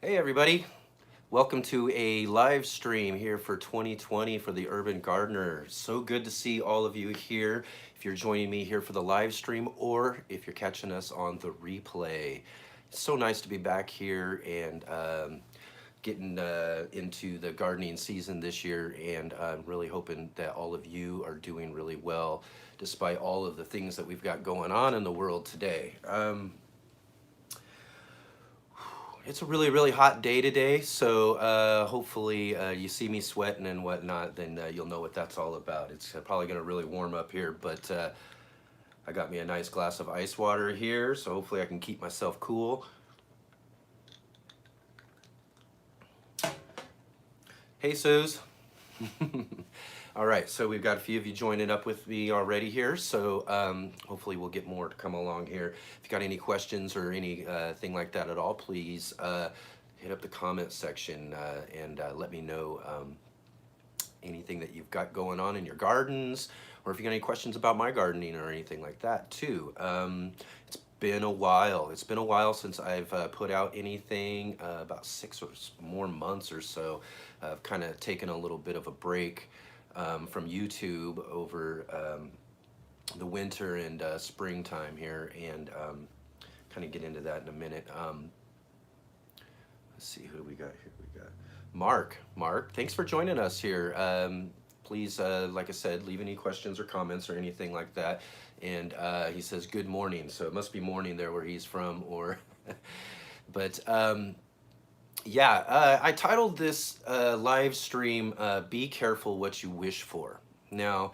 Hey everybody, welcome to a live stream here for 2020 for the Urban Gardener. So good to see all of you here. If you're joining me here for the live stream or if you're catching us on the replay. It's so nice to be back here and getting into the gardening season this year, and I'm really hoping that all of you are doing really well despite all of the things that we've got going on in the world today. It's a really hot day today, so hopefully you see me sweating and whatnot, then you'll know what that's all about. It's probably going to really warm up here, but I got me a nice glass of ice water here, so hopefully I can keep myself cool. Hey, Suze. All right, so we've got a few of you joining up with me already here, so hopefully we'll get more to come along here. If you got any questions or anything like that at all, please hit up the comment section and let me know anything that you've got going on in your gardens, or if you got any questions about my gardening or anything like that too. It's been a while. It's been a while since I've put out anything, about 6 or more months or so. I've kind of taken a little bit of a break from YouTube over the winter and springtime here, and kind of get into that in a minute. Let's see, who do we got here? We got Mark. Mark, thanks for joining us here. Please, like I said, leave any questions or comments or anything like that. And he says, good morning. So it must be morning there where he's from, or, but yeah, I titled this live stream, Be Careful What You Wish For. Now,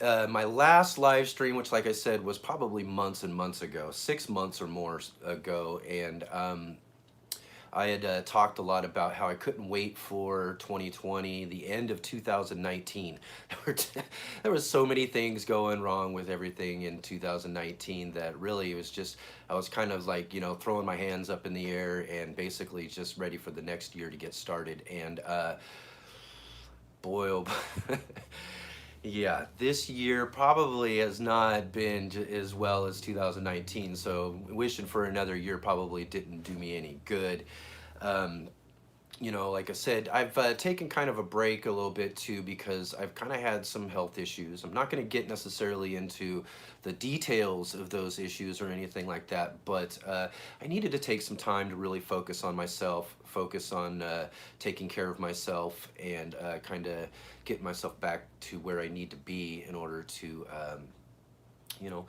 my last live stream, which like I said, was probably months and months ago, 6 months or more ago, and I had talked a lot about how I couldn't wait for 2020, the end of 2019. There were so many things going wrong with everything in 2019 that really it was just, I was kind of like, you know, throwing my hands up in the air and basically just ready for the next year to get started. And boy, oh, yeah, this year probably has not been as well as 2019, so wishing for another year probably didn't do me any good. Um, you know, like I said, I've taken kind of a break a little bit too because I've kind of had some health issues. I'm not going to get necessarily into the details of those issues or anything like that, but I needed to take some time to really focus on myself, focus on taking care of myself, and kind of get myself back to where I need to be in order to, you know,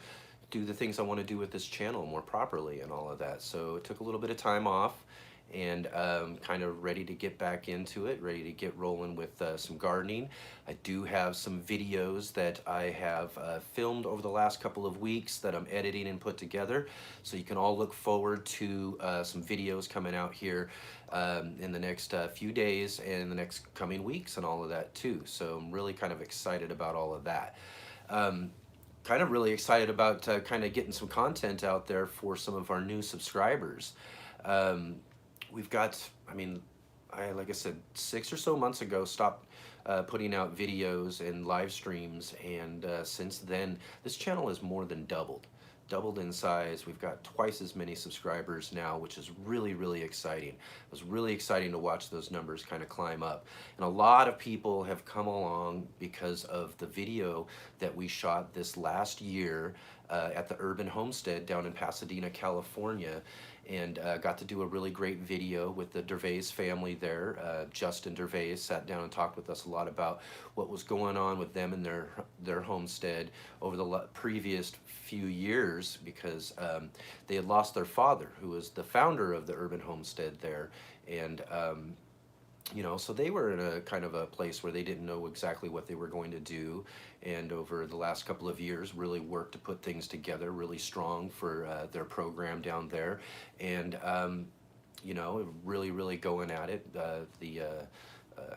do the things I want to do with this channel more properly and all of that. So it took a little bit of time off, and kind of ready to get back into it, ready to get rolling with some gardening. I do have some videos that I have filmed over the last couple of weeks that I'm editing and put together, so you can all look forward to some videos coming out here in the next few days and in the next coming weeks and all of that too. So I'm really kind of excited about all of that. Kind of really excited about kind of getting some content out there for some of our new subscribers. We've got, I mean, like I said, 6 or so months ago, stopped putting out videos and live streams, and since then, this channel has more than doubled in size. We've got twice as many subscribers now, which is really exciting. It was really exciting to watch those numbers kind of climb up. And a lot of people have come along because of the video that we shot this last year at the Urban Homestead down in Pasadena, California, and got to do a really great video with the Dervais family there. Justin Dervais sat down and talked with us a lot about what was going on with them and their homestead over the previous few years, because they had lost their father, who was the founder of the Urban Homestead there, and you know, so they were in a kind of a place where they didn't know exactly what they were going to do, and over the last couple of years really worked to put things together really strong for their program down there, and you know, really going at it. I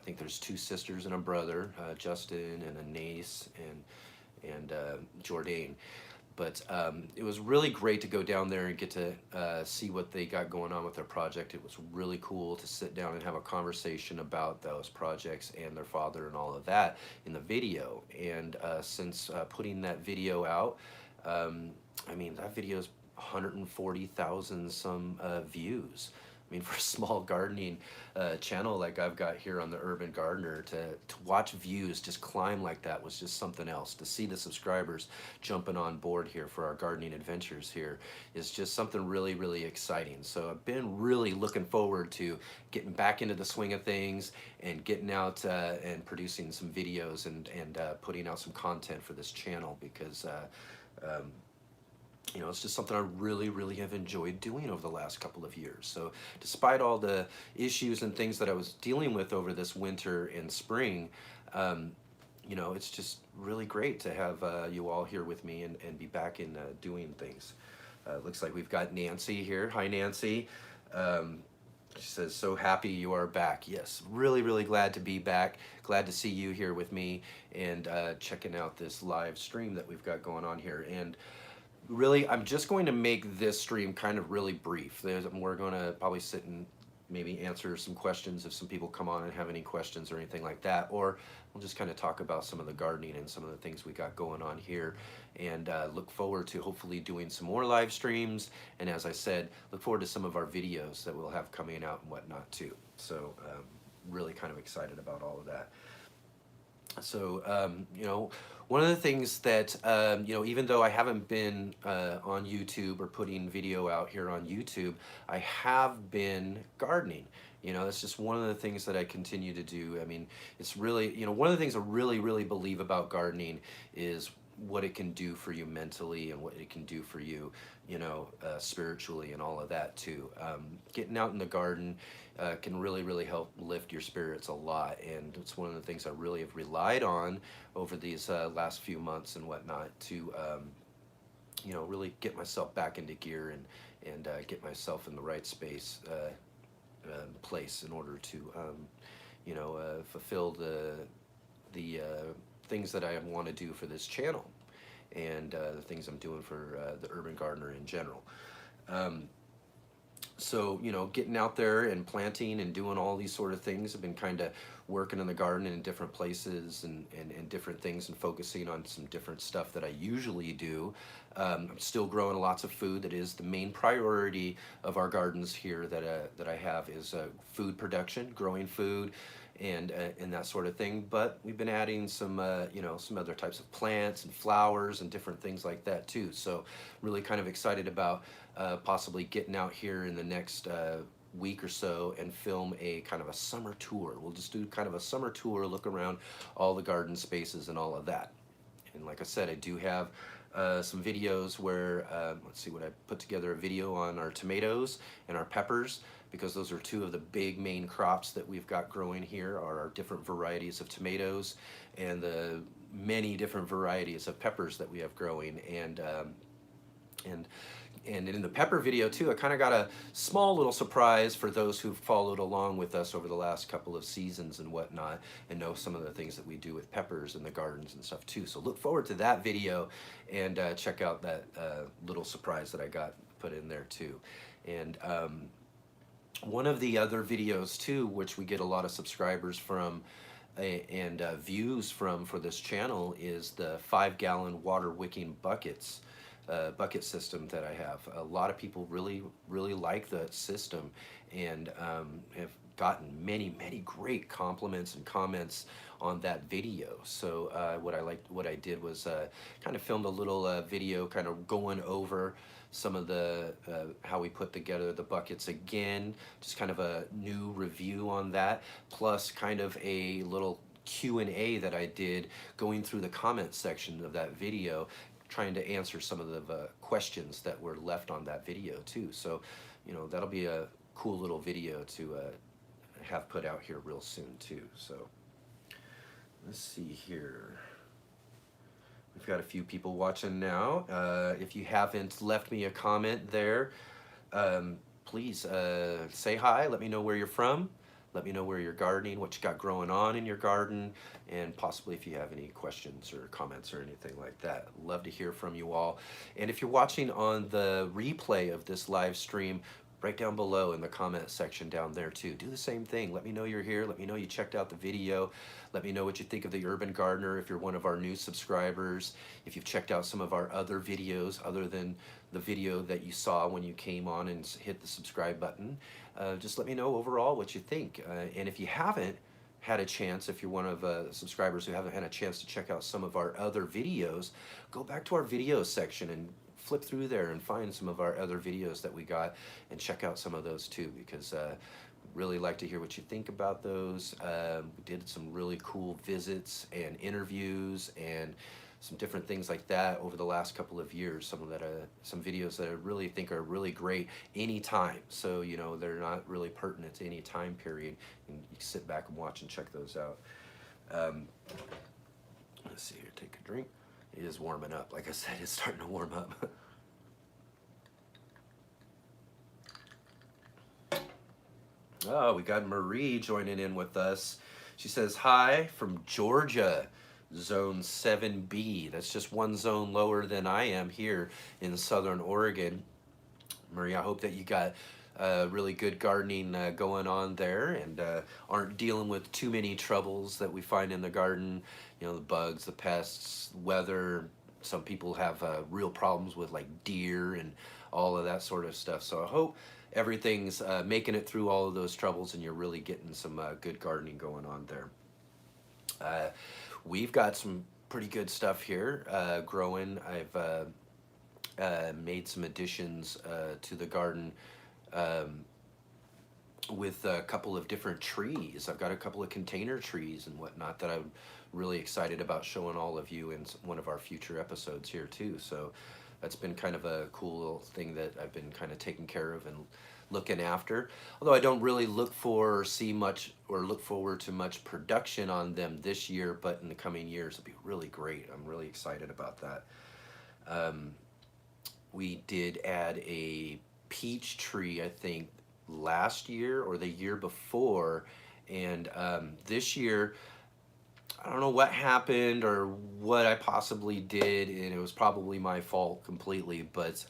think there's 2 sisters and a brother, Justin and a niece, and Jordan. But it was really great to go down there and get to see what they got going on with their project. It was really cool to sit down and have a conversation about those projects and their father and all of that in the video. And since putting that video out, I mean, that video's 140,000 some views. I mean, for a small gardening channel like I've got here on the Urban Gardener, to watch views just climb like that was just something else. To see the subscribers jumping on board here for our gardening adventures here is just something really, really exciting. So I've been really looking forward to getting back into the swing of things and getting out and producing some videos and putting out some content for this channel, because um, you know, it's just something I really, really have enjoyed doing over the last couple of years. So despite all the issues and things that I was dealing with over this winter and spring, um, you know, it's just really great to have you all here with me and be back in doing things. Looks like we've got Nancy here. Hi, Nancy. Um, she says, so happy you are back. Yes, really, really glad to be back. Glad to see you here with me and checking out this live stream that we've got going on here. And really, I'm just going to make this stream kind of really brief. We're going to probably sit and maybe answer some questions if some people come on and have any questions or anything like that, or we'll just kind of talk about some of the gardening and some of the things we got going on here, and look forward to hopefully doing some more live streams, and as I said, look forward to some of our videos that we'll have coming out and whatnot too. So really kind of excited about all of that. So, you know, one of the things that, you know, even though I haven't been on YouTube or putting video out here on YouTube, I have been gardening. You know, that's just one of the things that I continue to do. I mean, it's really, you know, one of the things I really, really believe about gardening is what it can do for you mentally and what it can do for you, you know, spiritually and all of that too. Getting out in the garden can really, really help lift your spirits a lot. And it's one of the things I really have relied on over these last few months and whatnot to, you know, really get myself back into gear and get myself in the right place in order to, you know, fulfill the things that I want to do for this channel and the things I'm doing for the Urban Gardener in general. So, you know, getting out there and planting and doing all these sort of things. I've been kind of working in the garden in different places and different things and focusing on some different stuff that I usually do. I'm still growing lots of food. That is the main priority of our gardens here that I have is food production, growing food, and that sort of thing. But we've been adding some, you know, some other types of plants and flowers and different things like that too. So really kind of excited about possibly getting out here in the next week or so and film a kind of a summer tour. We'll just do kind of a summer tour, look around all the garden spaces and all of that. And like I said, I do have some videos where, let's see what I put together, a video on our tomatoes and our peppers, because those are two of the big main crops that we've got growing here, are our different varieties of tomatoes and the many different varieties of peppers that we have growing. And in the pepper video too, I kind of got a small little surprise for those who've followed along with us over the last couple of seasons and whatnot, and know some of the things that we do with peppers in the gardens and stuff too. So look forward to that video and check out that little surprise that I got put in there too. And one of the other videos too, which we get a lot of subscribers from and views from for this channel, is the 5-gallon water wicking buckets. Bucket system that I have. A lot of people really, really like that system and have gotten many, many great compliments and comments on that video. So what I did was kind of filmed a little video kind of going over some of the how we put together the buckets again, just kind of a new review on that, plus kind of a little Q&A that I did going through the comment section of that video, trying to answer some of the questions that were left on that video too. So, you know, that'll be a cool little video to have put out here real soon too. So let's see here. We've got a few people watching now. If you haven't left me a comment there, please say hi, let me know where you're from. Let me know where you're gardening, what you got growing on in your garden, and possibly if you have any questions or comments or anything like that. Love to hear from you all. And if you're watching on the replay of this live stream, right down below in the comment section down there too, do the same thing. Let me know you're here. Let me know you checked out the video. Let me know what you think of the Urban Gardener if you're one of our new subscribers. If you've checked out some of our other videos other than the video that you saw when you came on and hit the subscribe button. Just let me know overall what you think. And if you haven't had a chance, if you're one of subscribers who haven't had a chance to check out some of our other videos, go back to our videos section and flip through there and find some of our other videos that we got and check out some of those too, because really like to hear what you think about those. We did some really cool visits and interviews and some different things like that over the last couple of years. Some videos that I really think are really great anytime. So they're not really pertinent to any time period. And you can sit back and watch and check those out. Let's see here. Take a drink. It is warming up. Like I said, it's starting to warm up. Oh, we got Marie joining in with us. She says, hi from Georgia, zone 7B. That's just one zone lower than I am here in Southern Oregon. Marie, I hope that you got really good gardening going on there and aren't dealing with too many troubles that we find in the garden. The bugs, the pests, weather. Some people have real problems with like deer and all of that sort of stuff. So I hope everything's making it through all of those troubles and you're really getting some good gardening going on there. We've got some pretty good stuff here growing. I've made some additions to the garden with a couple of different trees. I've got a couple of container trees and whatnot that I'm really excited about showing all of you in one of our future episodes here too. So that's been kind of a cool thing that I've been kind of taking care of and looking after. Although I don't really look for or see much or look forward to much production on them this year, but in the coming years it'll be really great. I'm really excited about that. We did add a peach tree, I think, last year or the year before, and this year I don't know what happened or what I possibly did, and it was probably my fault completely, but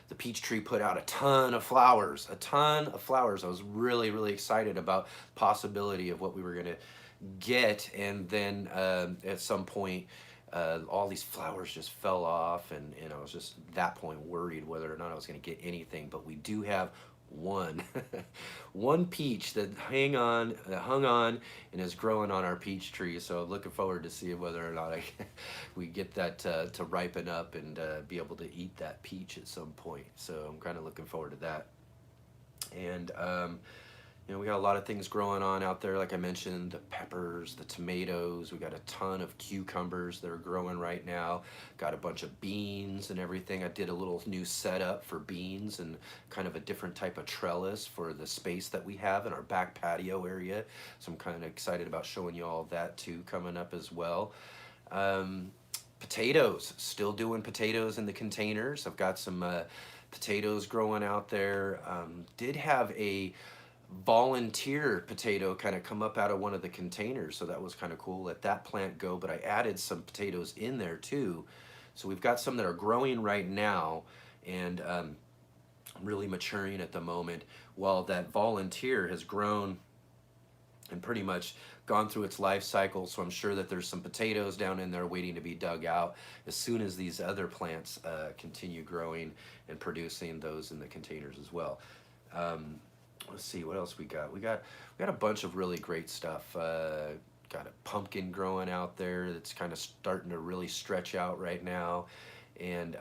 the peach tree put out a ton of flowers, a ton of flowers. I was really, really excited about the possibility of what we were going to get, and then at some point all these flowers just fell off, and I was just at that point worried whether or not I was going to get anything. But we do have one one peach that hung on and is growing on our peach tree, so looking forward to see whether or not we get that to ripen up and be able to eat that peach at some point. So I'm kind of looking forward to that. And we got a lot of things growing on out there. Like I mentioned, the peppers, the tomatoes. We got a ton of cucumbers that are growing right now. Got a bunch of beans and everything. I did a little new setup for beans and kind of a different type of trellis for the space that we have in our back patio area. So I'm kind of excited about showing you all that too coming up as well. Potatoes, still doing potatoes in the containers. I've got some potatoes growing out there. Did have a volunteer potato kind of come up out of one of the containers, so that was kind of cool. Let that plant go, but I added some potatoes in there too. So we've got some that are growing right now and really maturing at the moment, while that volunteer has grown and pretty much gone through its life cycle. So I'm sure that there's some potatoes down in there waiting to be dug out as soon as these other plants continue growing and producing those in the containers as well. Let's see what else we got. We got a bunch of really great stuff. Got a pumpkin growing out there that's kind of starting to really stretch out right now. And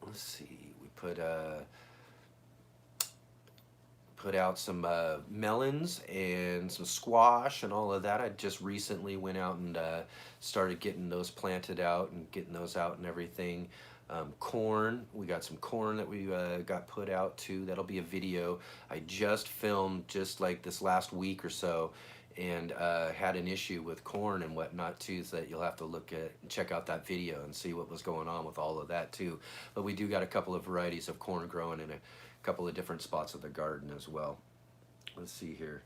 let's see, we put out some melons and some squash and all of that. I just recently went out and started getting those planted out and getting those out and everything. Corn, we got some corn that we got put out too. That'll be a video I just filmed just like this last week or so, and had an issue with corn and whatnot too, so that you'll have to look at and check out that video and see what was going on with all of that too. But we do got a couple of varieties of corn growing in a couple of different spots of the garden as well. Let's see here.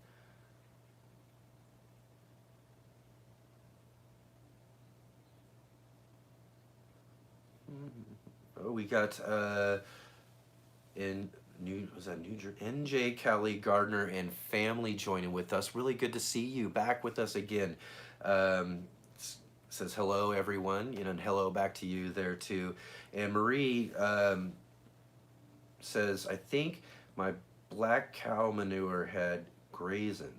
Oh, we got NJ Kelly Gardner and family joining with us. Really good to see you back with us again. says hello everyone, and hello back to you there too. And Marie says, I think my black cow manure had grazing.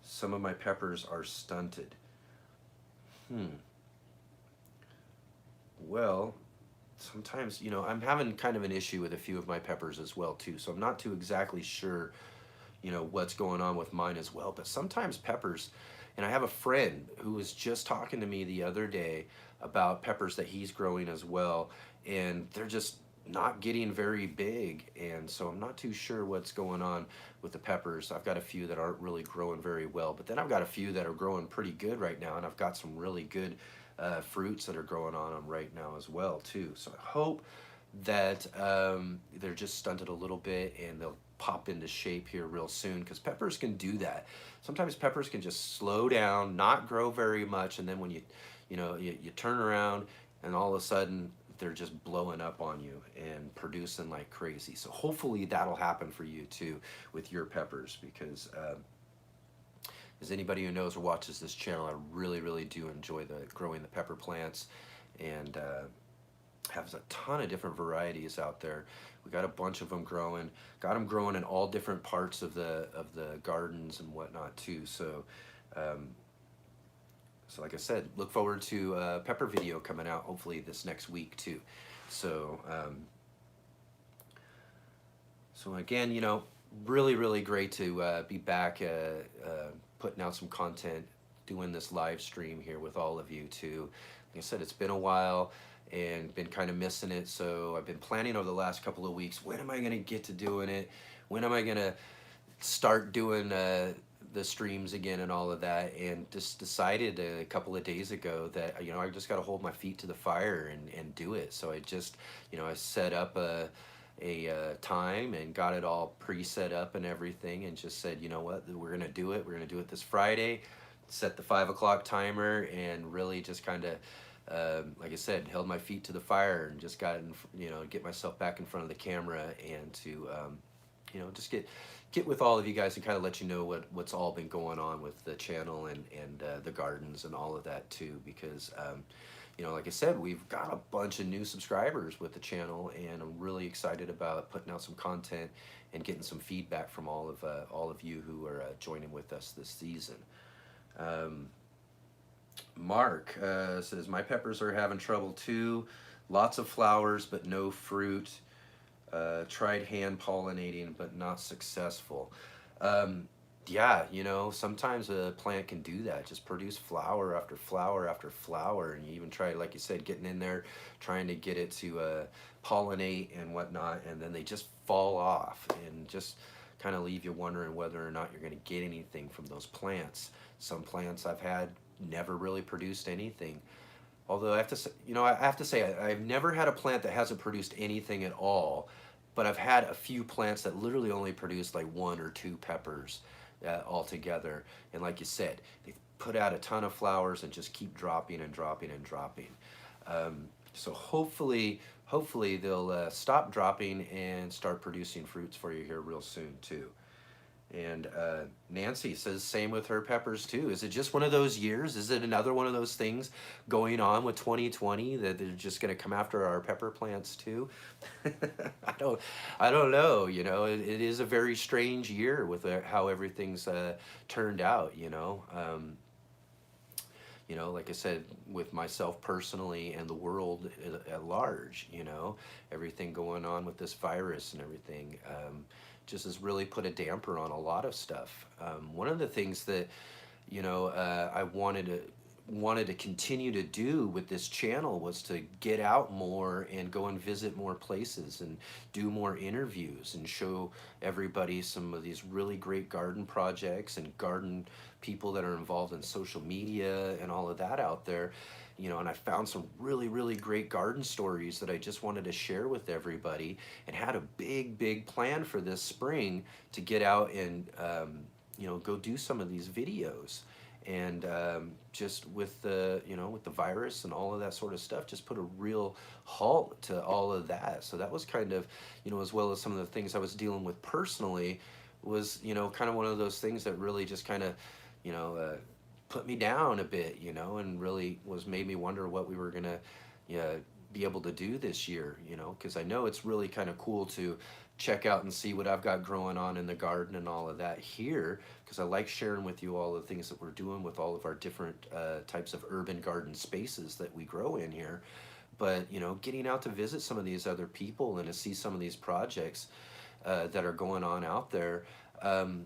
Some of my peppers are stunted. Hmm. Well, sometimes, I'm having kind of an issue with a few of my peppers as well too. So I'm not too exactly sure, what's going on with mine as well. But sometimes peppers, and I have a friend who was just talking to me the other day about peppers that he's growing as well, and they're just not getting very big. And so I'm not too sure what's going on with the peppers. I've got a few that aren't really growing very well, but then I've got a few that are growing pretty good right now, and I've got some really good fruits that are growing on them right now as well too. So I hope that they're just stunted a little bit and they'll pop into shape here real soon, because peppers can do that. Sometimes peppers can just slow down, not grow very much, and then when you turn around and all of a sudden they're just blowing up on you and producing like crazy. So hopefully that'll happen for you too with your peppers, because as anybody who knows or watches this channel, I really, really do enjoy growing the pepper plants, and have a ton of different varieties out there. We got a bunch of them growing. Got them growing in all different parts of the gardens and whatnot too. So, so like I said, look forward to a pepper video coming out hopefully this next week too. So, so again, really, really great to be back putting out some content, doing this live stream here with all of you too. Like I said, it's been a while and been kind of missing it. So I've been planning over the last couple of weeks, when am I going to get to doing it? When am I going to start doing the streams again and all of that? And just decided a couple of days ago that, I just got to hold my feet to the fire and do it. So I just, I set up a time and got it all pre-set up and everything, and just said, you know what, we're gonna do it. We're gonna do it this Friday. Set the 5 o'clock timer and really just kind of, like I said, held my feet to the fire and just got get myself back in front of the camera, and to just get with all of you guys and kind of let you know what's all been going on with the channel and the gardens and all of that too, because like I said, we've got a bunch of new subscribers with the channel, and I'm really excited about putting out some content and getting some feedback from all of you who are joining with us this season. Mark says, my peppers are having trouble too. Lots of flowers, but no fruit. Tried hand pollinating, but not successful. Yeah, sometimes a plant can do that, just produce flower after flower after flower, and you even try, like you said, getting in there, trying to get it to pollinate and whatnot, and then they just fall off and just kind of leave you wondering whether or not you're going to get anything from those plants. Some plants I've had never really produced anything. Although I have to say, I've never had a plant that hasn't produced anything at all, but I've had a few plants that literally only produce like 1 or 2 peppers altogether. And like you said, they put out a ton of flowers and just keep dropping and dropping and dropping. So hopefully they'll stop dropping and start producing fruits for you here real soon too. And Nancy says same with her peppers too. Is it just one of those years? Is it another one of those things going on with 2020 that they're just going to come after our pepper plants too? I don't know. It is a very strange year with how everything's turned out. Like I said, with myself personally and the world at large, everything going on with this virus and everything, just has really put a damper on a lot of stuff. One of the things that, I wanted to continue to do with this channel was to get out more and go and visit more places and do more interviews and show everybody some of these really great garden projects and garden people that are involved in social media and all of that out there. And I found some really, really great garden stories that I just wanted to share with everybody, and had a big plan for this spring to get out and go do some of these videos. And just with the virus and all of that sort of stuff, just put a real halt to all of that. So that was kind of, as well as some of the things I was dealing with personally, was kind of one of those things that really just kind of put me down a bit, and really was made me wonder what we were gonna, be able to do this year, because I know it's really kind of cool to check out and see what I've got growing on in the garden and all of that here, because I like sharing with you all the things that we're doing with all of our different types of urban garden spaces that we grow in here. But getting out to visit some of these other people and to see some of these projects that are going on out there, um,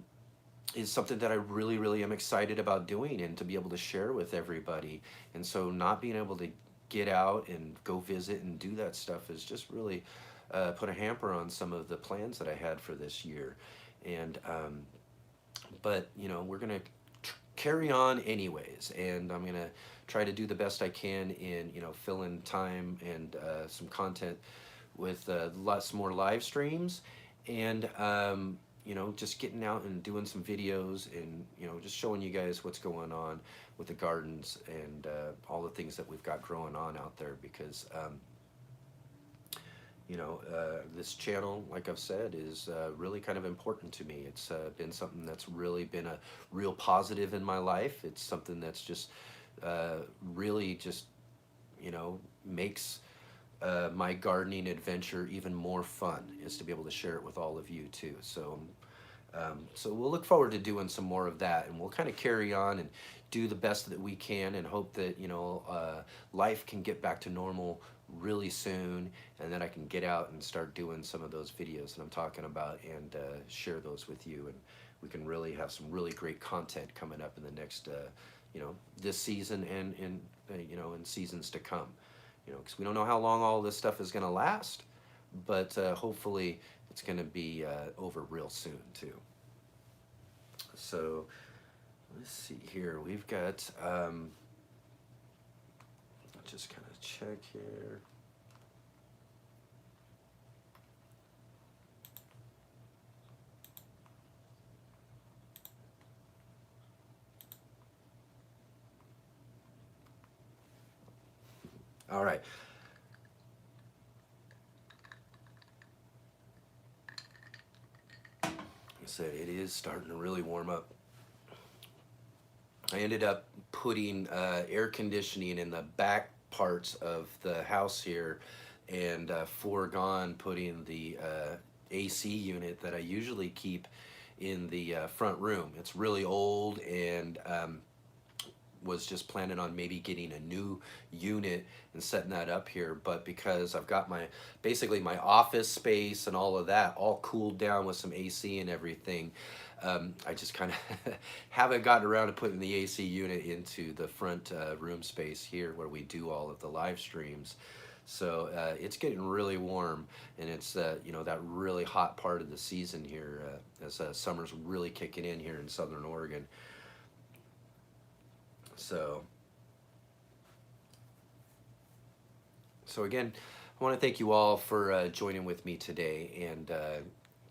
is something that I really, really am excited about doing and to be able to share with everybody. And so not being able to get out and go visit and do that stuff is just really put a hamper on some of the plans that I had for this year. And but we're gonna carry on anyways, and I'm gonna try to do the best I can in fill in time and some content with lots more live streams, and just getting out and doing some videos, and just showing you guys what's going on with the gardens and all the things that we've got growing on out there, because this channel, like I've said, is really kind of important to me. It's been something that's really been a real positive in my life. It's something that's just really just makes my gardening adventure even more fun, is to be able to share it with all of you too. So we'll look forward to doing some more of that, and we'll kind of carry on and do the best that we can, and hope that life can get back to normal really soon, and then I can get out and start doing some of those videos that I'm talking about, and share those with you, and we can really have some really great content coming up in the next this season, and in seasons to come, because we don't know how long all this stuff is going to last, but hopefully it's going to be over real soon too. So let's see here. We've got, just kind of check here. All right. Like I said, it is starting to really warm up. I ended up putting air conditioning in the back parts of the house here, and foregone putting the AC unit that I usually keep in the front room. It's really old, and was just planning on maybe getting a new unit and setting that up here, but because I've got basically my office space and all of that all cooled down with some AC and everything, I just kind of haven't gotten around to putting the AC unit into the front room space here where we do all of the live streams. So it's getting really warm, and it's that really hot part of the season here, as summer's really kicking in here in Southern Oregon. So again, I want to thank you all for joining with me today, and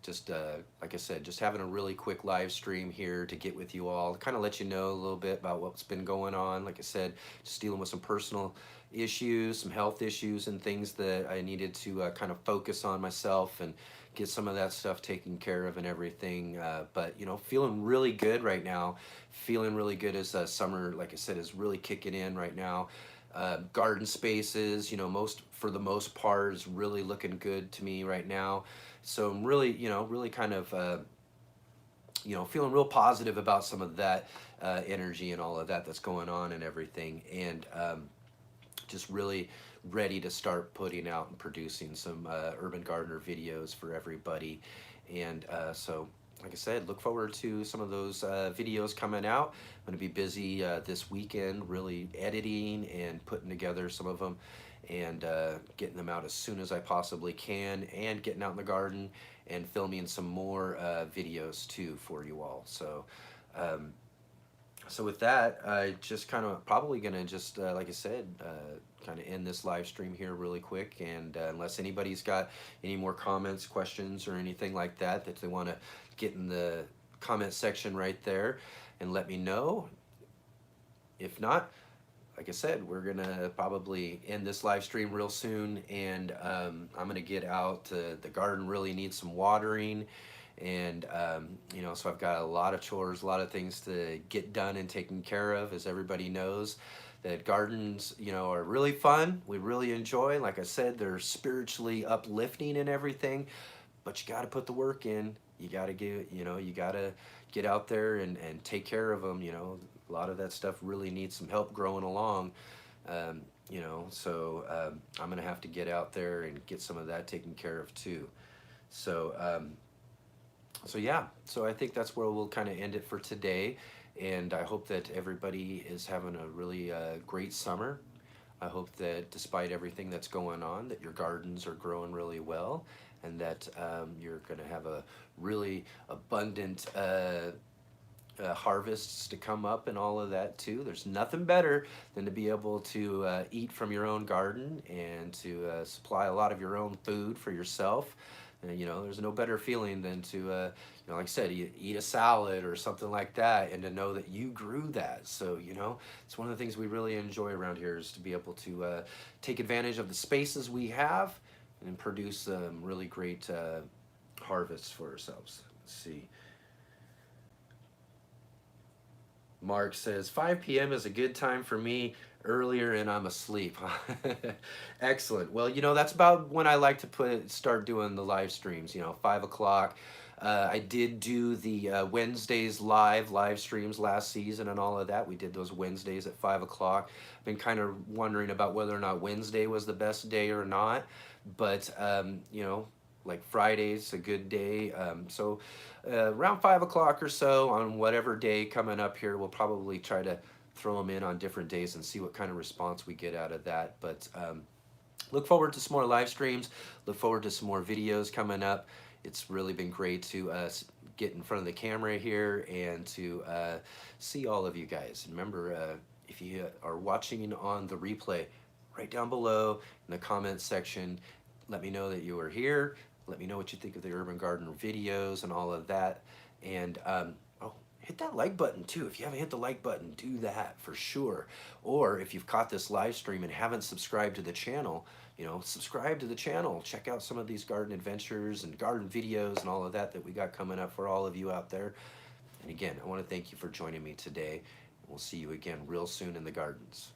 just like I said, just having a really quick live stream here to get with you all, kind of let you know a little bit about what's been going on. Like I said, just dealing with some personal issues, some health issues, and things that I needed to kind of focus on myself and get some of that stuff taken care of and everything. But feeling really good right now. Feeling really good as summer, like I said, is really kicking in right now. Garden spaces, for the most part, is really looking good to me right now. So I'm really, really kind of, feeling real positive about some of that energy and all of that that's going on and everything, and just really ready to start putting out and producing some urban gardener videos for everybody. And so like I said, look forward to some of those videos coming out. I'm going to be busy this weekend really editing and putting together some of them, and getting them out as soon as I possibly can, and getting out in the garden and filming some more videos too for you all. So with that, I just kind of probably gonna just, like I said, kind of end this live stream here really quick. And unless anybody's got any more comments, questions, or anything like that that they want to get in the comment section right there and let me know. If not, like I said, we're gonna probably end this live stream real soon, and I'm gonna get out. The garden really needs some watering, And you know, so I've got a lot of chores, a lot of things to get done and taken care of. As everybody knows, that gardens, you know, are really fun. We really enjoy. Like I said, they're spiritually uplifting and everything. But you got to put the work in. You got to get, you know, you got to get out there and take care of them. You know, a lot of that stuff really needs some help growing along. You know, so I'm gonna have to get out there and get some of that taken care of too. So so yeah, so I think that's where we'll kind of end it for today. And I hope that everybody is having a really great summer. I hope that despite everything that's going on, that your gardens are growing really well, and that you're going to have a really abundant harvests to come up and all of that too. There's nothing better than to be able to eat from your own garden and to supply a lot of your own food for yourself. And, you know, there's no better feeling than to, you know, like I said, eat a salad or something like that, and to know that you grew that. So, you know, it's one of the things we really enjoy around here is to be able to take advantage of the spaces we have and produce really great harvests for ourselves. Let's see. Mark says 5 p.m. is a good time for me earlier and I'm asleep. Excellent. Well, you know, that's about when I like to start doing the live streams, you know, 5 o'clock. I did do the Wednesdays live streams last season and all of that. We did those Wednesdays at 5 o'clock. Been kind of wondering about whether or not Wednesday was the best day or not, but you know, like Friday's a good day. So around 5 o'clock or so on whatever day coming up here, we'll probably try to throw them in on different days and see what kind of response we get out of that. But look forward to some more live streams. Look forward to some more videos coming up. It's really been great to get in front of the camera here and to see all of you guys. Remember, if you are watching on the replay, right down below in the comments section, let me know that you are here. Let me know what you think of the Urban Gardener videos and all of that. And oh, hit that like button too. If you haven't hit the like button, do that for sure. Or if you've caught this live stream and haven't subscribed to the channel, you know, subscribe to the channel. Check out some of these garden adventures and garden videos and all of that that we got coming up for all of you out there. And again, I want to thank you for joining me today. We'll see you again real soon in the gardens.